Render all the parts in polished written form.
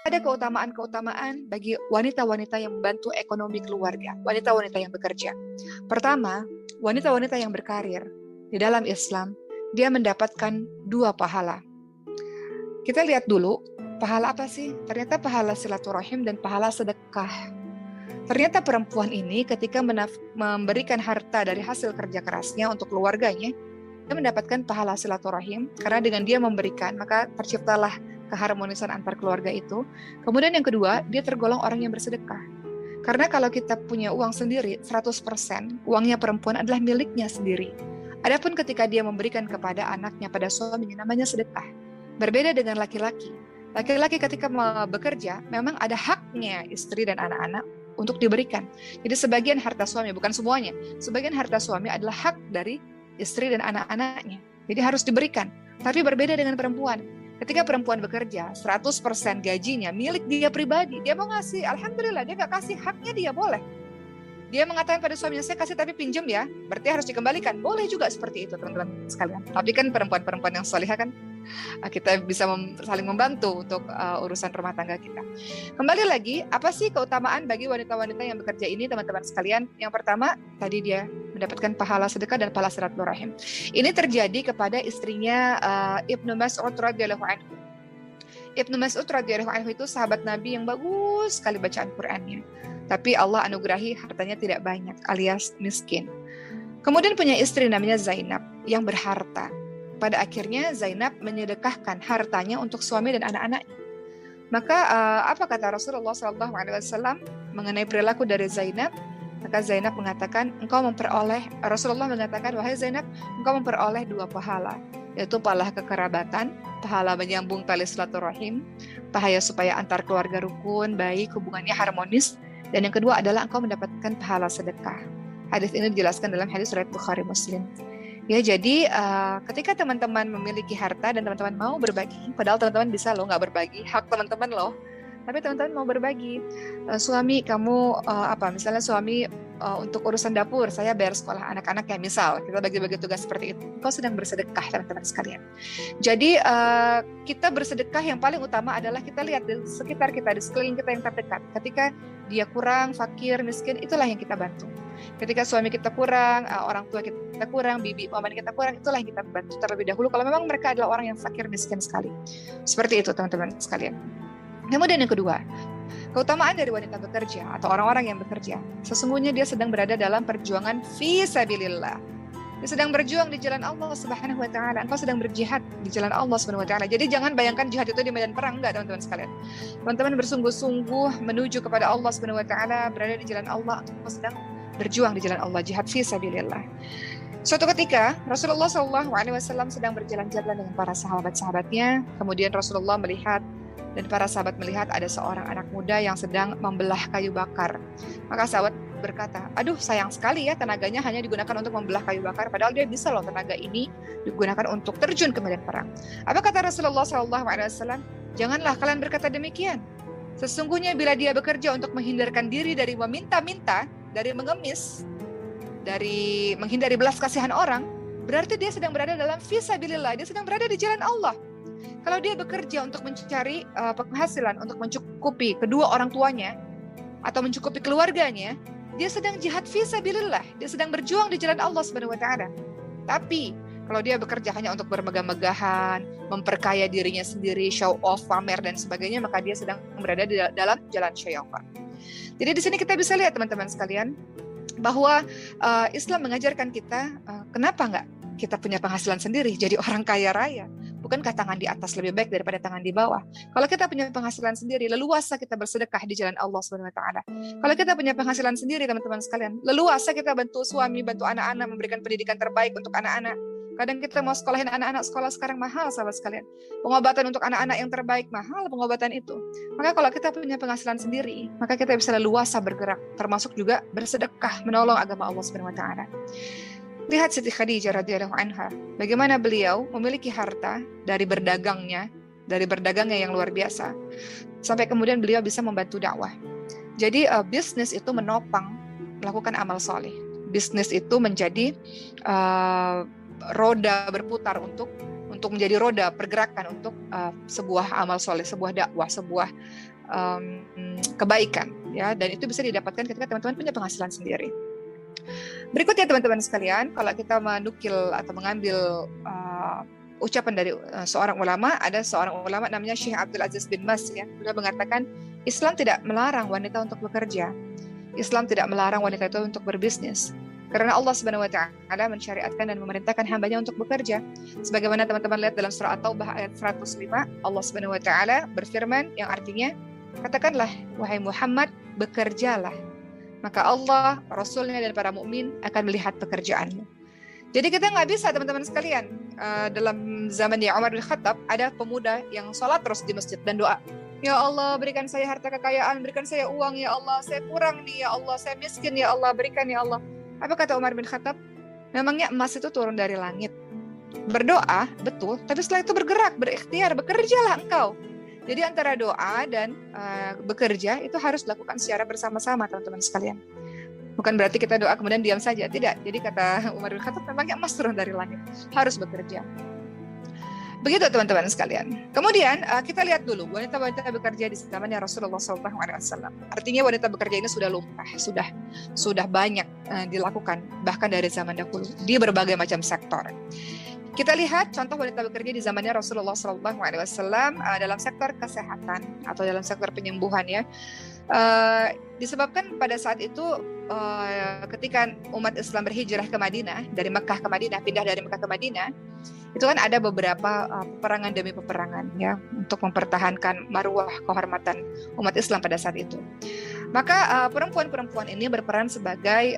ada keutamaan-keutamaan bagi wanita-wanita yang membantu ekonomi keluarga, wanita-wanita yang bekerja. Pertama, wanita-wanita yang berkarir di dalam Islam, dia mendapatkan 2 pahala. Kita lihat dulu, pahala apa sih? Ternyata pahala silaturahim dan pahala sedekah. Ternyata perempuan ini ketika memberikan harta dari hasil kerja kerasnya untuk keluarganya, dia mendapatkan pahala silaturahim, karena dengan dia memberikan, maka terciptalah keharmonisan antar keluarga itu. Kemudian yang kedua, dia tergolong orang yang bersedekah. Karena kalau kita punya uang sendiri, 100%, uangnya perempuan adalah miliknya sendiri. Adapun ketika dia memberikan kepada anaknya, pada suaminya, namanya sedekah. Berbeda dengan laki-laki. Laki-laki ketika bekerja, memang ada haknya istri dan anak-anak untuk diberikan. Jadi sebagian harta suami, bukan semuanya, sebagian harta suami adalah hak dari istri dan anak-anaknya. Jadi harus diberikan. Tapi berbeda dengan perempuan. Ketika perempuan bekerja, 100% gajinya milik dia pribadi. Dia mau ngasih, alhamdulillah, dia nggak kasih, haknya dia boleh. Dia mengatakan pada suaminya, saya kasih tapi pinjam ya, berarti harus dikembalikan. Boleh juga seperti itu, teman-teman sekalian. Tapi kan perempuan-perempuan yang salihah kan, kita bisa saling membantu untuk urusan rumah tangga kita. Kembali lagi, apa sih keutamaan bagi wanita-wanita yang bekerja ini, teman-teman sekalian? Yang pertama, tadi dia mendapatkan pahala sedekah dan pahala silaturahim. Ini terjadi kepada istrinya Ibnu Mas'ud radhiyallahu anhu. Ibnu Mas'ud radhiyallahu anhu itu sahabat Nabi yang bagus sekali bacaan Qur'annya. Tapi Allah anugerahi hartanya tidak banyak, alias miskin. Kemudian punya istri namanya Zainab yang berharta. Pada akhirnya Zainab menyedekahkan hartanya untuk suami dan anak-anaknya. Maka apa kata Rasulullah SAW mengenai perilaku dari Zainab? Maka Zainab mengatakan, Rasulullah mengatakan, wahai Zainab, engkau memperoleh 2 pahala, yaitu pahala kekerabatan, pahala menyambung tali silaturahim, pahala supaya antar keluarga rukun, baik, hubungannya harmonis, dan yang kedua adalah engkau mendapatkan pahala sedekah. Hadis ini dijelaskan dalam hadis riwayat Bukhari Muslim. Ya, jadi ketika teman-teman memiliki harta dan teman-teman mau berbagi, padahal teman-teman bisa loh nggak berbagi, hak teman-teman loh. Tapi teman-teman mau berbagi, suami kamu misalnya suami untuk urusan dapur, saya bayar sekolah anak-anak ya, misal kita bagi-bagi tugas seperti itu. Kau sedang bersedekah, teman-teman sekalian. Jadi kita bersedekah yang paling utama adalah kita lihat di sekitar kita, di sekeliling kita yang terdekat. Ketika dia kurang, fakir, miskin, itulah yang kita bantu. Ketika suami kita kurang, orang tua kita kurang, bibi, paman kita kurang, itulah yang kita bantu terlebih dahulu. Kalau memang mereka adalah orang yang fakir, miskin sekali. Seperti itu, teman-teman sekalian. Kemudian yang kedua, keutamaan dari wanita bekerja atau orang-orang yang bekerja, sesungguhnya dia sedang berada dalam perjuangan fi sabilillah. Dia sedang berjuang di jalan Allah Subhanahu wa taala. Engkau sedang berjihad di jalan Allah Subhanahu wa taala. Jadi jangan bayangkan jihad itu di medan perang, enggak, teman-teman sekalian. Teman-teman bersungguh-sungguh menuju kepada Allah Subhanahu wa taala, berada di jalan Allah, engkau sedang berjuang di jalan Allah, jihad fi sabilillah. Suatu ketika Rasulullah SAW sedang berjalan-jalan dengan para sahabat-sahabatnya. Kemudian Rasulullah melihat dan para sahabat melihat ada seorang anak muda yang sedang membelah kayu bakar. Maka sahabat berkata, aduh sayang sekali ya, tenaganya hanya digunakan untuk membelah kayu bakar, padahal dia bisa loh tenaga ini digunakan untuk terjun ke medan perang. Apa kata Rasulullah SAW? Janganlah kalian berkata demikian. Sesungguhnya bila dia bekerja untuk menghindarkan diri dari meminta-minta, dari mengemis, dari menghindari belas kasihan orang, berarti dia sedang berada dalam fisabilillah, dia sedang berada di jalan Allah. Kalau dia bekerja untuk mencari penghasilan untuk mencukupi kedua orang tuanya atau mencukupi keluarganya, dia sedang jihad fisabilillah, dia sedang berjuang di jalan Allah Subhanahu wa taala. Tapi kalau dia bekerja hanya untuk bermegah-megahan, memperkaya dirinya sendiri, show off, pamer dan sebagainya, maka dia sedang berada di dalam jalan syaitan. Jadi di sini kita bisa lihat teman-teman sekalian bahwa Islam mengajarkan kita kenapa enggak kita punya penghasilan sendiri, jadi orang kaya raya. Bukankah tangan di atas lebih baik daripada tangan di bawah? Kalau kita punya penghasilan sendiri, leluasa kita bersedekah di jalan Allah Subhanahu wa taala. Kalau kita punya penghasilan sendiri, teman-teman sekalian, leluasa kita bantu suami, bantu anak-anak, memberikan pendidikan terbaik untuk anak-anak. Kadang kita mau sekolahin anak-anak, sekolah sekarang mahal, sahabat sekalian. Pengobatan untuk anak-anak yang terbaik mahal, pengobatan itu. Maka kalau kita punya penghasilan sendiri, maka kita bisa leluasa bergerak, termasuk juga bersedekah, menolong agama Allah Subhanahu wa taala. Lihat Siti Khadijah radhiyallahu anha, bagaimana beliau memiliki harta dari berdagangnya yang luar biasa, sampai kemudian beliau bisa membantu dakwah. Jadi bisnis itu menopang melakukan amal soleh. Bisnis itu menjadi roda berputar untuk menjadi roda pergerakan untuk sebuah amal soleh, sebuah dakwah, sebuah kebaikan, ya, dan itu bisa didapatkan ketika teman-teman punya penghasilan sendiri. Berikutnya teman-teman sekalian, kalau kita menukil atau mengambil ucapan dari seorang ulama, ada seorang ulama namanya Syekh Abdul Aziz bin Baz, ya, beliau mengatakan Islam tidak melarang wanita untuk bekerja. Islam tidak melarang wanita itu untuk berbisnis. Karena Allah Subhanahu wa taala mensyariatkan dan memerintahkan hambanya untuk bekerja. Sebagaimana teman-teman lihat dalam surah At-Taubah ayat 105, Allah Subhanahu wa taala berfirman yang artinya, katakanlah wahai Muhammad, bekerjalah. Maka Allah, Rasulnya dan para mukmin akan melihat pekerjaanmu. Jadi kita nggak bisa teman-teman sekalian, dalam zamannya Umar bin Khattab ada pemuda yang sholat terus di masjid dan doa, ya Allah berikan saya harta kekayaan, berikan saya uang ya Allah, saya kurang nih ya Allah, saya miskin ya Allah, berikan ya Allah. Apa kata Umar bin Khattab? Memangnya emas itu turun dari langit? Berdoa, betul, tapi setelah itu bergerak, berikhtiar, bekerjalah engkau. Jadi antara doa dan bekerja itu harus dilakukan secara bersama-sama teman-teman sekalian. Bukan berarti kita doa kemudian diam saja, tidak. Jadi kata Umar bin Khattab, memangnya emas turun dari langit? Harus bekerja. Begitu teman-teman sekalian. Kemudian kita lihat dulu wanita-wanita bekerja di zamannya Rasulullah SAW. Artinya wanita bekerja ini sudah lumrah, sudah banyak dilakukan bahkan dari zaman dahulu di berbagai macam sektor. Kita lihat contoh wanita bekerja di zamannya Rasulullah SAW dalam sektor kesehatan atau dalam sektor penyembuhan, ya. Disebabkan pada saat itu ketika umat Islam berhijrah ke Madinah, dari Mekah ke Madinah, pindah dari Mekah ke Madinah, itu kan ada beberapa peperangan demi peperangan, ya, untuk mempertahankan marwah kehormatan umat Islam pada saat itu. Maka perempuan-perempuan ini berperan sebagai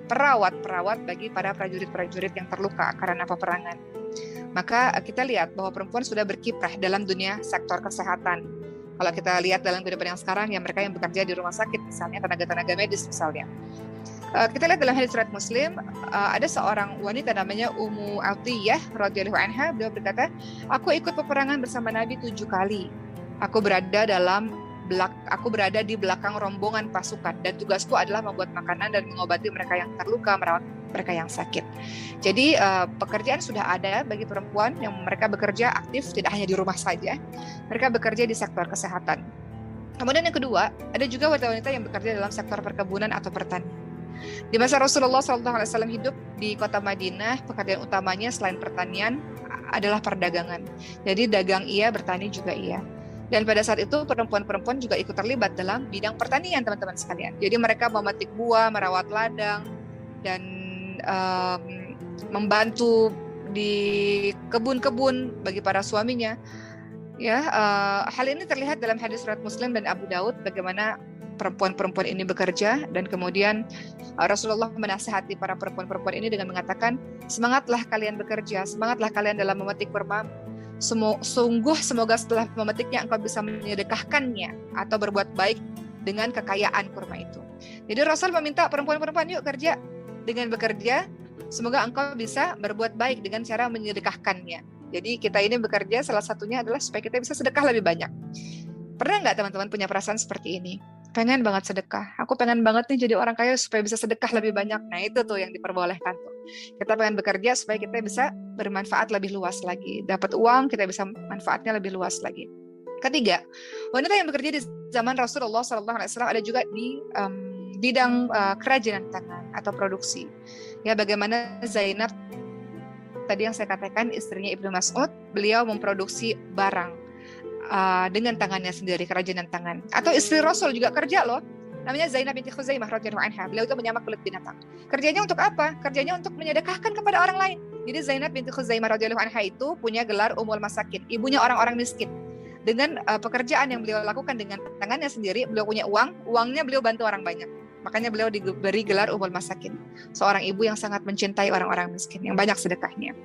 perawat-perawat bagi para prajurit-prajurit yang terluka karena peperangan. Maka kita lihat bahwa perempuan sudah berkiprah dalam dunia sektor kesehatan. Kalau kita lihat dalam kehidupan yang sekarang, ya, mereka yang bekerja di rumah sakit misalnya, tenaga-tenaga medis misalnya. Kita lihat dalam hadis riwayat Muslim, ada seorang wanita namanya Ummu Atiyah radhiyallahu anha, beliau berkata, aku ikut peperangan bersama Nabi 7 kali. Aku berada di belakang rombongan pasukan dan tugasku adalah membuat makanan dan mengobati mereka yang terluka, merawat mereka yang sakit. Jadi pekerjaan sudah ada bagi perempuan yang mereka bekerja aktif, tidak hanya di rumah saja, mereka bekerja di sektor kesehatan. Kemudian yang kedua, ada juga wanita-wanita yang bekerja dalam sektor perkebunan atau pertanian. Di masa Rasulullah SAW hidup di kota Madinah, pekerjaan utamanya selain pertanian adalah perdagangan. Jadi dagang iya, bertani juga iya. Dan pada saat itu perempuan-perempuan juga ikut terlibat dalam bidang pertanian, teman-teman sekalian. Jadi mereka memetik buah, merawat ladang, dan membantu di kebun-kebun bagi para suaminya. Ya, hal ini terlihat dalam hadis riwayat Muslim dan Abu Daud, bagaimana perempuan-perempuan ini bekerja, dan kemudian Rasulullah menasihati para perempuan-perempuan ini dengan mengatakan, semangatlah kalian bekerja, semangatlah kalian dalam memetik kurma. Sungguh semoga setelah memetiknya engkau bisa menyedekahkannya atau berbuat baik dengan kekayaan kurma itu. Jadi Rasul meminta perempuan-perempuan, yuk kerja, dengan bekerja semoga engkau bisa berbuat baik dengan cara menyedekahkannya. Jadi kita ini bekerja salah satunya adalah supaya kita bisa sedekah lebih banyak. Pernah nggak teman-teman punya perasaan seperti ini? Pengen banget sedekah. Aku pengen banget nih jadi orang kaya supaya bisa sedekah lebih banyak. Nah itu tuh yang diperbolehkan tuh. Kita pengen bekerja supaya kita bisa bermanfaat lebih luas lagi. Dapat uang, kita bisa manfaatnya lebih luas lagi. Ketiga, wanita yang bekerja di zaman Rasulullah SAW ada juga di bidang kerajinan tangan atau produksi. Ya, bagaimana Zainab tadi yang saya katakan, istrinya Ibnu Mas'ud, beliau memproduksi barang dengan tangannya sendiri, kerajinan tangan. Atau istri Rasul juga kerja loh, namanya Zainab binti Khuzaimah radhiyallahu anha. Beliau itu menyamak kulit binatang. Kerjanya untuk apa? Kerjanya untuk menyedekahkan kepada orang lain. Jadi Zainab binti Khuzaimah radhiyallahu anha itu punya gelar Ummul Masakin, ibunya orang-orang miskin. Dengan pekerjaan yang beliau lakukan dengan tangannya sendiri, beliau punya uangnya beliau bantu orang banyak. Makanya beliau diberi gelar Ummul Masakin, seorang ibu yang sangat mencintai orang-orang miskin, yang banyak sedekahnya.